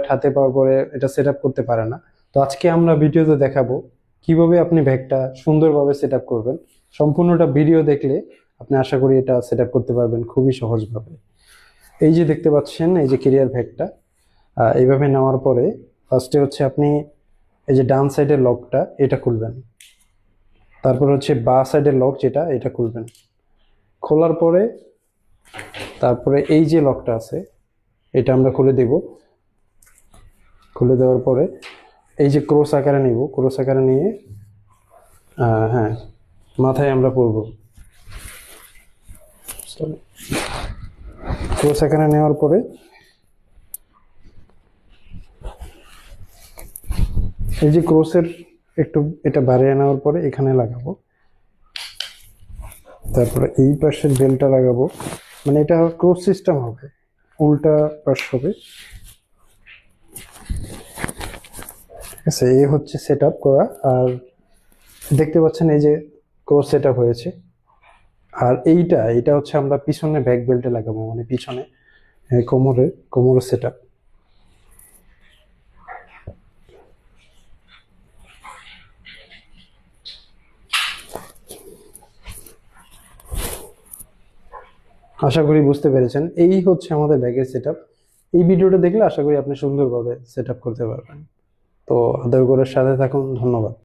হাতে পাওয়ার পরে এটা সেট আপ করতে পারে না। তো আজকে আমরা ভিডিওতে দেখাবো কিভাবে আপনি ব্যাগটা সুন্দরভাবে সেট আপ করবেন। সম্পূর্ণটা ভিডিও দেখলে আপনি আশা করি এটা সেট আপ করতে পারবেন খুবই সহজভাবে। এই যে দেখতে পাচ্ছেন, এই যে ক্যারিয়ার ব্যাগটা এইভাবে নেওয়ার পরে ফার্স্টে হচ্ছে আপনি এই যে ডান সাইডের লকটা এটা খুলবেন, তারপর হচ্ছে বাঁ সাইডের লক যেটা এটা খুলবেন। খোলার পরে তারপরে এই যে লকটা আছে এটা আমরা খুলে দেব। খুলে দেওয়ার পরে এই যে ক্রস আকারে নিব, ক্রস আকারে নিয়ে হ্যাঁ মাথায় আমরা পরব। ক্রস আকারে নেওয়ার পরে এই যে ক্রসের একটু এটা বাড়িয়ে নেওয়ার পরে এখানে লাগাবো, তারপরে এই পাশের বেলটা লাগাবো। মানে এটা ক্রস সিস্টেম হবে, উল্টা পাশ হবে। ঠিক আছে, এই হচ্ছে সেট আপ করা। আর দেখতে পাচ্ছেন এই যে ক্রস সেট আপ হয়েছে। আর এটা হচ্ছে আমরা পিছনে ব্যাক বেল্টে লাগাবো, মানে পিছনে কোমরে সেট আপ। আশা করি বুঝতে পেরেছেন, এই হচ্ছে আমাদের ব্যাগের সেট আপ। এই ভিডিওটা দেখলে আশা করি আপনি সুন্দরভাবে সেট আপ করতে পারবেন। তো আদর করে সাথে থাকুন, ধন্যবাদ।